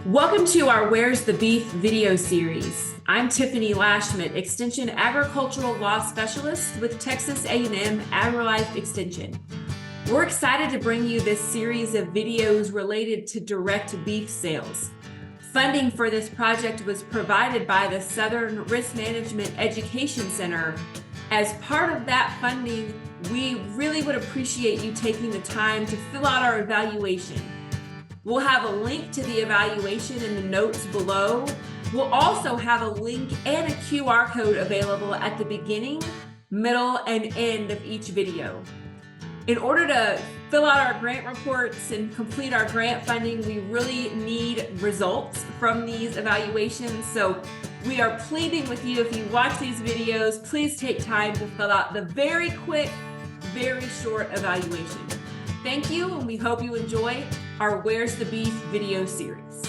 Welcome to our Where's the Beef video series. I'm Tiffany Lashman, Extension Agricultural Law Specialist with Texas A&M AgriLife Extension. We're excited to bring you this series of videos related to direct beef sales. Funding for this project was provided by the Southern Risk Management Education Center. As part of that funding, we really would appreciate you taking the time to fill out our evaluation. We'll have a link to the evaluation in the notes below. We'll also have a link and a QR code available at the beginning, middle, and end of each video. In order to fill out our grant reports and complete our grant funding, we really need results from these evaluations. So we are pleading with you, if you watch these videos, please take time to fill out the very quick, very short evaluation. Thank you, and we hope you enjoy our Where's the Beef video series.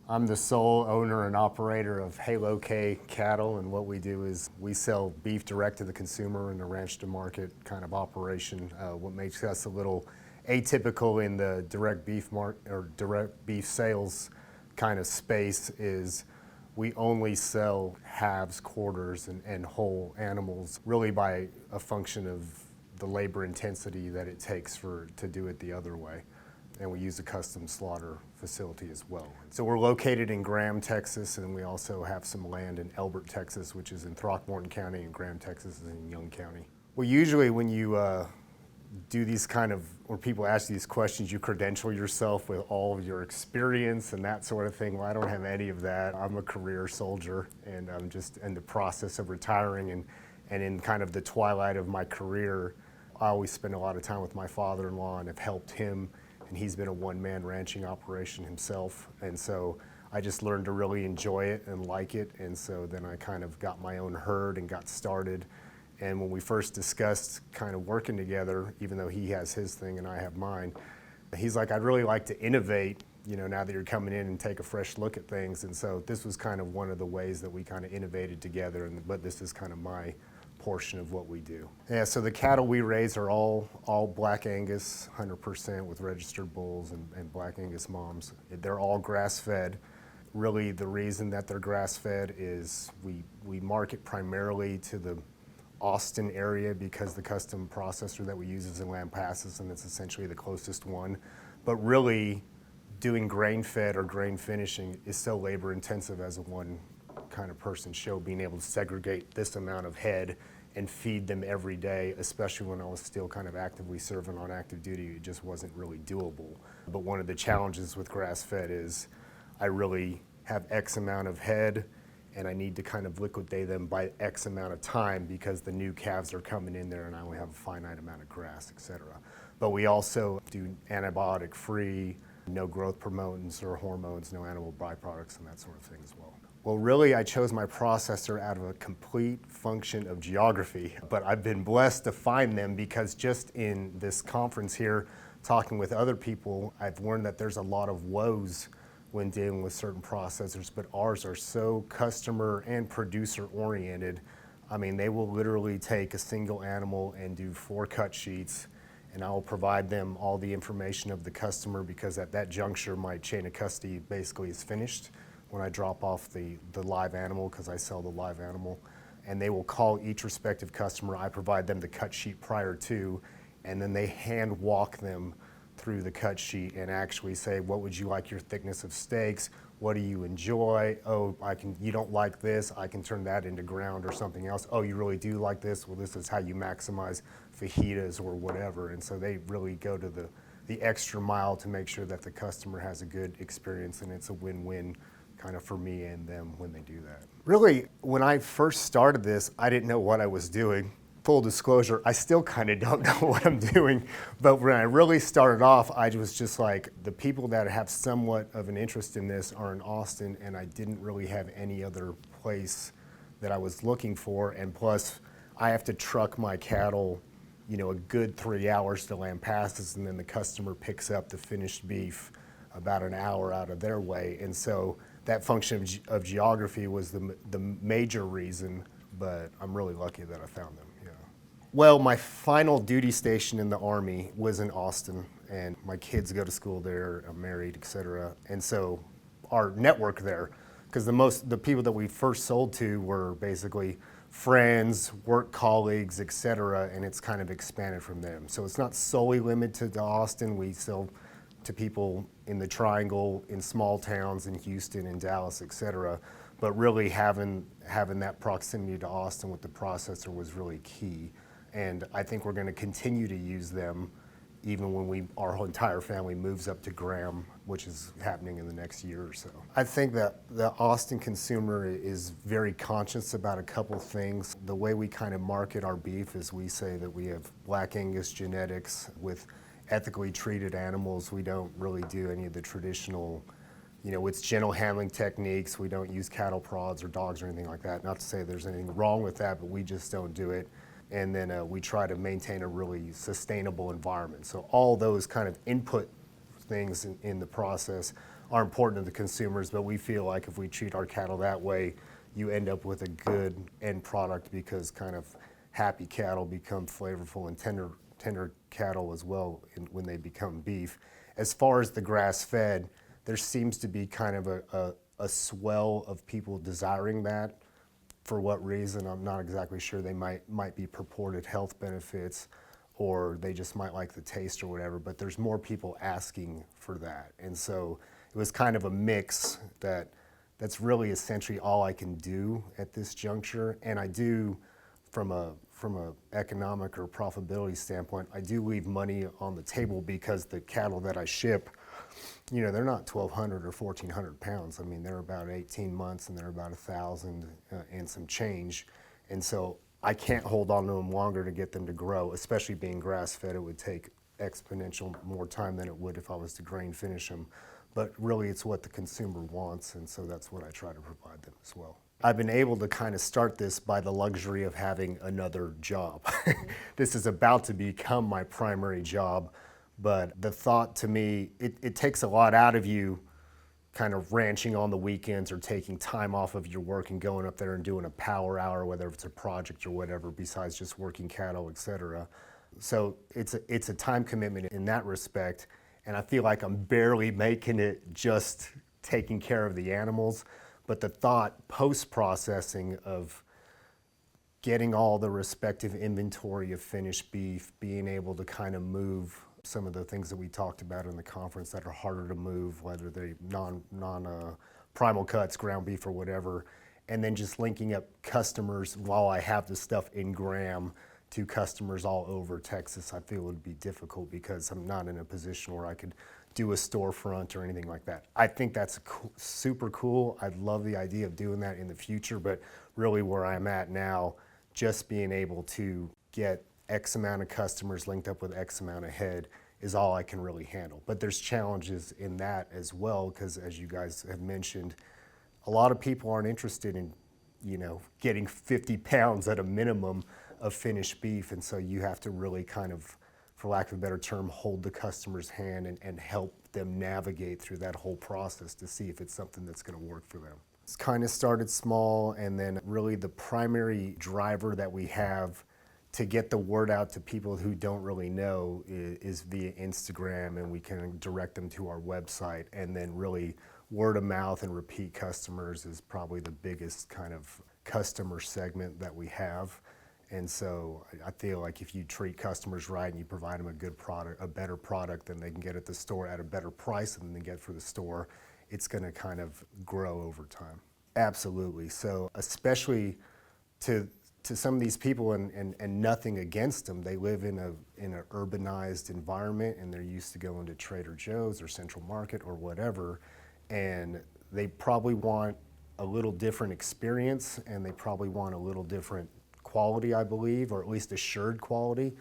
I'm the sole owner and operator of Halo K Cattle, and what we do is we sell beef direct to the consumer in a ranch to market kind of operation. What makes us a little atypical in the direct beef sales kind of space is we only sell halves, quarters, and whole animals, really by a function of the labor intensity that it takes to do it the other way. And we use a custom slaughter facility as well. So we're located in Graham, Texas, and we also have some land in Elbert, Texas, which is in Throckmorton County, and Graham, Texas is in Young County. Well, usually when you do these or people ask you these questions, you credential yourself with all of your experience and that sort of thing. Well, I don't have any of that. I'm a career soldier, and I'm just in the process of retiring, and in kind of the twilight of my career, I always spend a lot of time with my father-in-law and have helped him, and he's been a one-man ranching operation himself, and so I just learned to really enjoy it and like it, and so then I kind of got my own herd and got started. And when we first discussed kind of working together, even though he has his thing and I have mine, he's like, I'd really like to innovate, now that you're coming in and take a fresh look at things. And so this was kind of one of the ways that we kind of innovated together, but this is kind of my portion of what we do. Yeah, so the cattle we raise are all Black Angus, 100% with registered bulls and Black Angus moms. They're all grass-fed. Really, the reason that they're grass-fed is we market primarily to the Austin area because the custom processor that we use is in Lampasas, and it's essentially the closest one. But really, doing grain-fed or grain finishing is so labor intensive as a one kind of person show, being able to segregate this amount of head and feed them every day, especially when I was still kind of actively serving on active duty, it just wasn't really doable. But one of the challenges with grass-fed is I really have X amount of head, and I need to kind of liquidate them by X amount of time because the new calves are coming in there and I only have a finite amount of grass, et cetera. But we also do antibiotic-free, no growth promotants or hormones, no animal byproducts, and that sort of thing as well. Well, really, I chose my processor out of a complete function of geography, but I've been blessed to find them because just in this conference here, talking with other people, I've learned that there's a lot of woes when dealing with certain processors, but ours are so customer and producer oriented. I mean, they will literally take a single animal and do 4 cut sheets, and I will provide them all the information of the customer because at that juncture, my chain of custody basically is finished when I drop off the live animal because I sell the live animal. And they will call each respective customer. I provide them the cut sheet prior to, and then they hand walk them through the cut sheet and actually say, what would you like your thickness of steaks? What do you enjoy? Oh, you don't like this, I can turn that into ground or something else. Oh, you really do like this? Well, this is how you maximize fajitas or whatever. And so they really go to the extra mile to make sure that the customer has a good experience, and it's a win-win kind of for me and them when they do that. Really, when I first started this, I didn't know what I was doing. Full disclosure, I still kind of don't know what I'm doing, but when I really started off, I was just like, the people that have somewhat of an interest in this are in Austin, and I didn't really have any other place that I was looking for, and plus, I have to truck my cattle, a good 3 hours to Lampasas, and then the customer picks up the finished beef about an hour out of their way, and so that function of geography was the major reason. but I'm really lucky that I found them. Yeah. Well, my final duty station in the Army was in Austin, and my kids go to school there. I'm married, etc. And so our network there, because the people that we first sold to were basically friends, work colleagues, etc., and it's kind of expanded from them. So it's not solely limited to Austin. We sell to people in the Triangle, in small towns, in Houston, in Dallas, etc. But really having that proximity to Austin with the processor was really key. And I think we're going to continue to use them even when our whole entire family moves up to Graham, which is happening in the next year or so. I think that the Austin consumer is very conscious about a couple things. The way we kind of market our beef is we say that we have Black Angus genetics with ethically treated animals. We don't really do any of the traditional, it's gentle handling techniques. We don't use cattle prods or dogs or anything like that. Not to say there's anything wrong with that, but we just don't do it. And then we try to maintain a really sustainable environment. So all those kind of input things in the process are important to the consumers, but we feel like if we treat our cattle that way, you end up with a good end product, because kind of happy cattle become flavorful and tender cattle as well when they become beef. As far as the grass-fed, there seems to be kind of a swell of people desiring that. For what reason, I'm not exactly sure. They might be purported health benefits, or they just might like the taste or whatever, but there's more people asking for that. And so it was kind of a mix that's really essentially all I can do at this juncture. And I do, from a economic or profitability standpoint, I do leave money on the table, because the cattle that I ship, they're not 1,200 or 1,400 pounds. I mean, they're about 18 months and they're about 1,000 and some change. And so I can't hold on to them longer to get them to grow, especially being grass-fed. It would take exponential more time than it would if I was to grain finish them. But really, it's what the consumer wants, and so that's what I try to provide them as well. I've been able to kind of start this by the luxury of having another job. This is about to become my primary job. But the thought to me, it takes a lot out of you kind of ranching on the weekends or taking time off of your work and going up there and doing a power hour, whether it's a project or whatever, besides just working cattle, et cetera. So it's a time commitment in that respect. And I feel like I'm barely making it just taking care of the animals. But the thought post-processing of getting all the respective inventory of finished beef, being able to kind of move some of the things that we talked about in the conference that are harder to move, whether they primal cuts, ground beef or whatever, and then just linking up customers while I have the stuff in Graham to customers all over Texas, I feel would be difficult, because I'm not in a position where I could do a storefront or anything like that. I think that's super cool. I'd love the idea of doing that in the future, but really where I'm at now, just being able to get X amount of customers linked up with X amount of head is all I can really handle. But there's challenges in that as well, because as you guys have mentioned, a lot of people aren't interested in, getting 50 pounds at a minimum of finished beef. And so you have to really kind of, for lack of a better term, hold the customer's hand and help them navigate through that whole process to see if it's something that's going to work for them. It's kind of started small, and then really the primary driver that we have to get the word out to people who don't really know is via Instagram, and we can direct them to our website. And then really word of mouth and repeat customers is probably the biggest kind of customer segment that we have. And so I feel like if you treat customers right and you provide them a good product, a better product than they can get at the store at a better price than they get for the store, it's going to kind of grow over time. Absolutely. So especially to some of these people, and nothing against them, they live in an urbanized environment, and they're used to going to Trader Joe's or Central Market or whatever, and they probably want a little different experience, and they probably want a little different quality, I believe, or at least assured quality.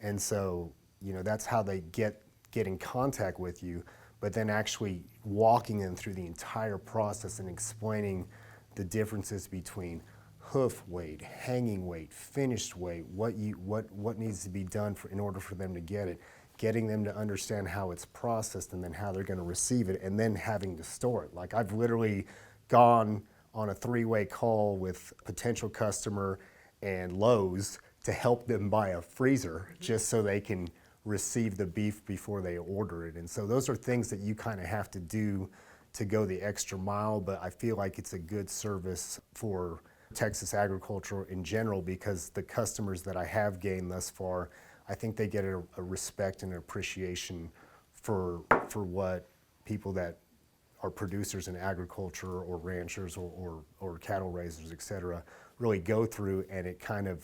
And so, that's how they get in contact with you, but then actually walking them through the entire process and explaining the differences between hoof weight, hanging weight, finished weight, what needs to be done in order for them to get it, getting them to understand how it's processed and then how they're going to receive it, and then having to store it. Like, I've literally gone on a three-way call with a potential customer and Lowe's to help them buy a freezer just so they can receive the beef before they order it. And so those are things that you kind of have to do to go the extra mile, but I feel like it's a good service for Texas agriculture in general because the customers that I have gained thus far, I think they get a respect and appreciation for what people that are producers in agriculture or ranchers or cattle raisers, et cetera, really go through, and it kind of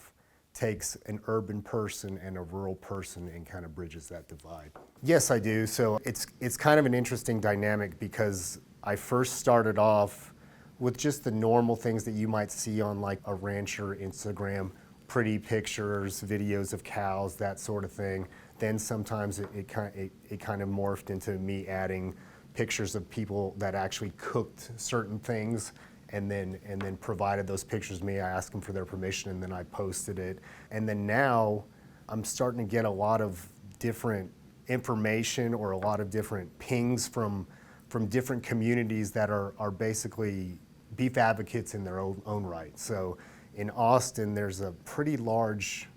takes an urban person and a rural person and kind of bridges that divide. Yes, I do. So it's kind of an interesting dynamic because I first started off with just the normal things that you might see on like a rancher Instagram, pretty pictures, videos of cows, that sort of thing. Then sometimes it kind of morphed into me adding pictures of people that actually cooked certain things and then provided those pictures to me. I asked them for their permission and then I posted it. And then now I'm starting to get a lot of different information or a lot of different pings from different communities that are basically beef advocates in their own right. So in Austin, there's a pretty large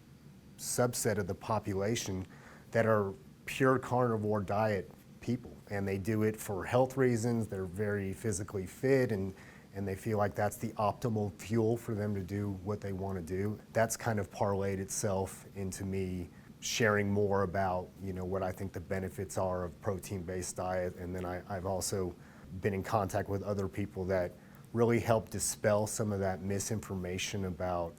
subset of the population that are pure carnivore diet people, and they do it for health reasons. They're very physically fit, and they feel like that's the optimal fuel for them to do what they want to do. That's kind of parlayed itself into me sharing more about, you know, what I think the benefits are of protein-based diet. And then I've also been in contact with other people that really help dispel some of that misinformation about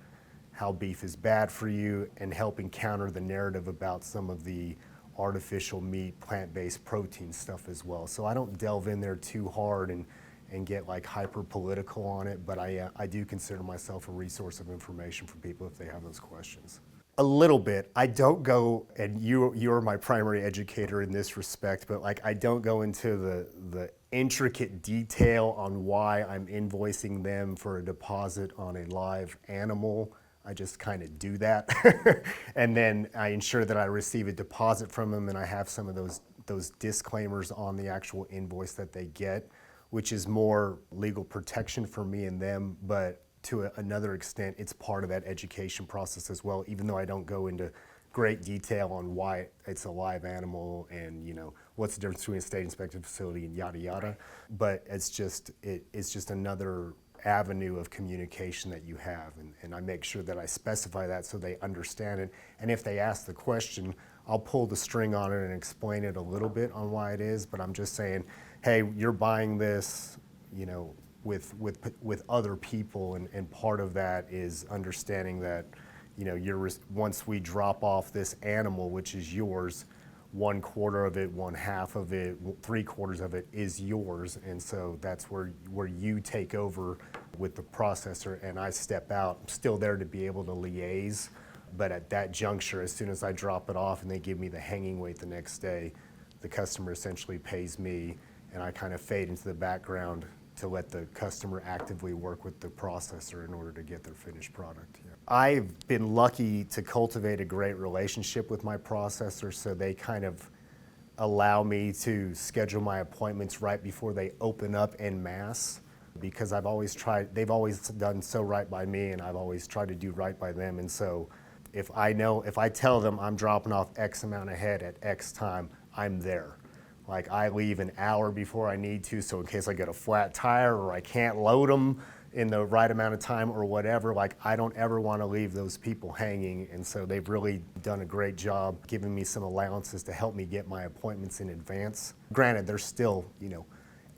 how beef is bad for you and helping counter the narrative about some of the artificial meat, plant-based protein stuff as well. So I don't delve in there too hard and get like hyper political on it, but I do consider myself a resource of information for people if they have those questions. A little bit. I don't go, and you're my primary educator in this respect, but like I don't go into the intricate detail on why I'm invoicing them for a deposit on a live animal. I just kind of do that. And then I ensure that I receive a deposit from them and I have some of those disclaimers on the actual invoice that they get, which is more legal protection for me and them, but to another extent, it's part of that education process as well, even though I don't go into great detail on why it's a live animal and, you know, what's the difference between a state inspected facility and yada yada. But it's just another avenue of communication that you have, and I make sure that I specify that so they understand it. And if they ask the question, I'll pull the string on it and explain it a little bit on why it is, but I'm just saying, hey, you're buying this, you know, with other people, and part of that is understanding that, you know, once we drop off this animal, which is yours, 1/4 of it, 1/2 of it, 3/4 of it is yours, and so that's where you take over with the processor and I step out. I'm still there to be able to liaise, but at that juncture, as soon as I drop it off and they give me the hanging weight the next day, the customer essentially pays me, and I kind of fade into the background to let the customer actively work with the processor in order to get their finished product. Yeah. I've been lucky to cultivate a great relationship with my processor, so they kind of allow me to schedule my appointments right before they open up en masse, because they've always done so right by me, and I've always tried to do right by them. And so if I tell them I'm dropping off X amount of head at X time, I'm there. Like, I leave an hour before I need to, so in case I get a flat tire or I can't load them in the right amount of time or whatever, like, I don't ever want to leave those people hanging. And so they've really done a great job giving me some allowances to help me get my appointments in advance. Granted, they're still, you know,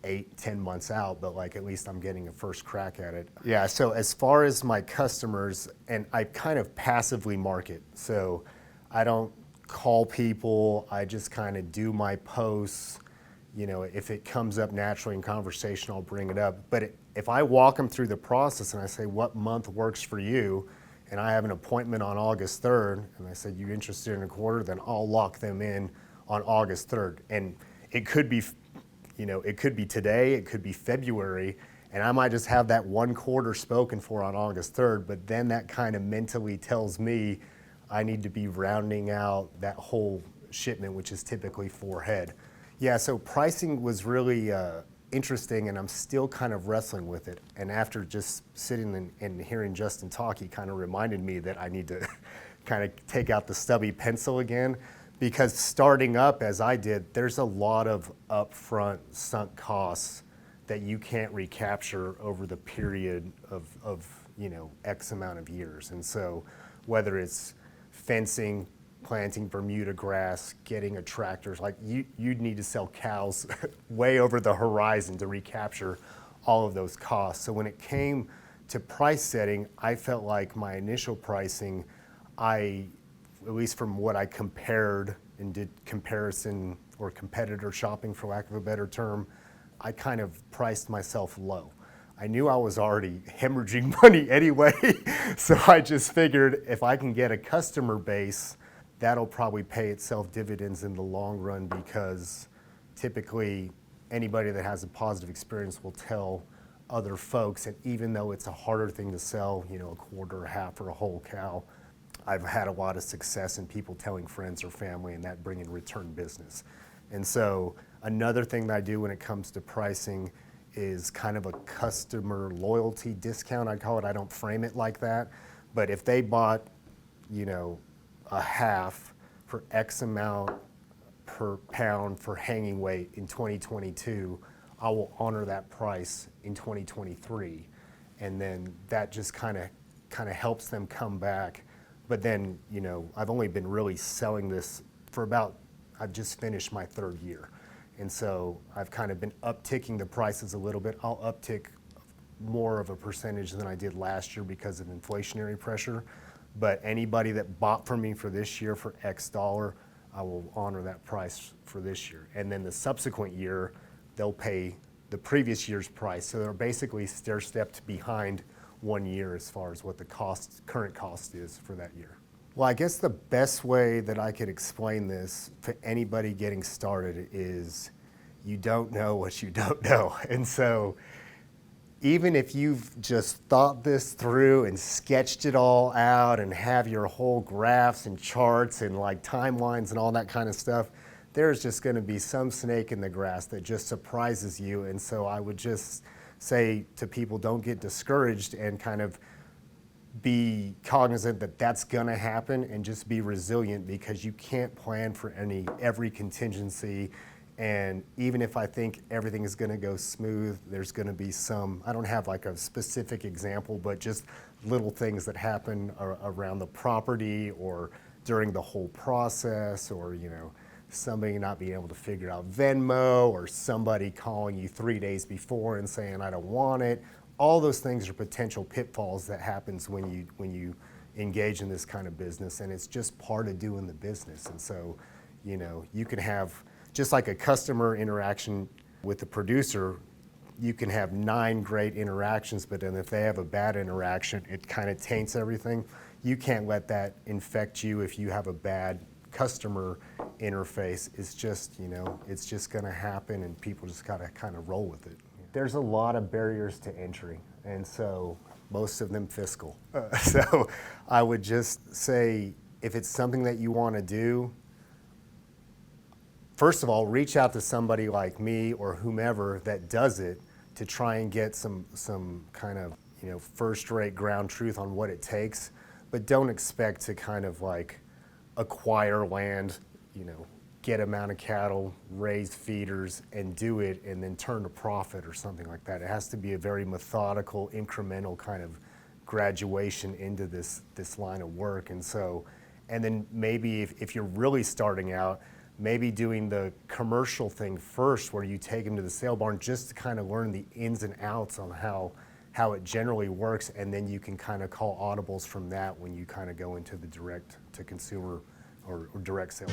8-10 months out, but like, at least I'm getting a first crack at it. Yeah, so as far as my customers, and I kind of passively market, so I don't call people, I just kind of do my posts. You know, if it comes up naturally in conversation, I'll bring it up. But if I walk them through the process and I say, what month works for you? And I have an appointment on August 3rd, and I said, you interested in a quarter? Then I'll lock them in on August 3rd. And it could be, you know, it could be today, it could be February, and I might just have that 1/4 spoken for on August 3rd, but then that kind of mentally tells me I need to be rounding out that whole shipment, which is typically 4 head. Yeah, so pricing was really interesting, and I'm still kind of wrestling with it. And after just sitting and hearing Justin talk, he kind of reminded me that I need to kind of take out the stubby pencil again, because starting up as I did, there's a lot of upfront sunk costs that you can't recapture over the period of X amount of years. And so whether it's fencing, planting Bermuda grass, getting a tractor, like you'd need to sell cows way over the horizon to recapture all of those costs. So when it came to price setting, I felt like my initial pricing, at least from what I compared and did comparison or competitor shopping, for lack of a better term, I kind of priced myself low. I knew I was already hemorrhaging money anyway, so I just figured if I can get a customer base, that'll probably pay itself dividends in the long run, because typically anybody that has a positive experience will tell other folks, and even though it's a harder thing to sell, a quarter, a half, or a whole cow, I've had a lot of success in people telling friends or family, and that bringing return business. And so another thing that I do when it comes to pricing is kind of a customer loyalty discount, I call it. I don't frame it like that, but if they bought, a half for X amount per pound for hanging weight in 2022, I will honor that price in 2023. And then that just kind of helps them come back. But then, I've only been really selling this for I've just finished my third year. And so I've kind of been upticking the prices a little bit. I'll uptick more of a percentage than I did last year because of inflationary pressure. But anybody that bought from me for this year for X dollar, I will honor that price for this year. And then the subsequent year, they'll pay the previous year's price. So they're basically stair-stepped behind 1 year as far as what the current cost is for that year. Well, I guess the best way that I could explain this to anybody getting started is you don't know what you don't know. And so even if you've just thought this through and sketched it all out and have your whole graphs and charts and like timelines and all that kind of stuff, there's just going to be some snake in the grass that just surprises you. And so I would just say to people, don't get discouraged, and kind of be cognizant that that's going to happen, and just be resilient, because you can't plan for every contingency. And even if I think everything is going to go smooth, there's going to be I don't have like a specific example, but just little things that happen around the property or during the whole process, or somebody not being able to figure out Venmo, or somebody calling you 3 days before and saying, I don't want it. All those things are potential pitfalls that happens when you engage in this kind of business, and it's just part of doing the business. And so, you can have, just like a customer interaction with the producer, you can have 9 great interactions, but then if they have a bad interaction, it kind of taints everything. You can't let that infect you if you have a bad customer interface. It's just, it's just going to happen, and people just got to kind of roll with it. There's a lot of barriers to entry, and so most of them fiscal. So I would just say, if it's something that you want to do, first of all, reach out to somebody like me or whomever that does it to try and get some kind of first-rate ground truth on what it takes. But don't expect to kind of like acquire land, get amount of cattle, raise feeders, and do it, and then turn a profit or something like that. It has to be a very methodical, incremental kind of graduation into this line of work. And then maybe if you're really starting out, maybe doing the commercial thing first, where you take them to the sale barn just to kind of learn the ins and outs on how it generally works, and then you can kind of call audibles from that when you kind of go into the direct to consumer or direct sales.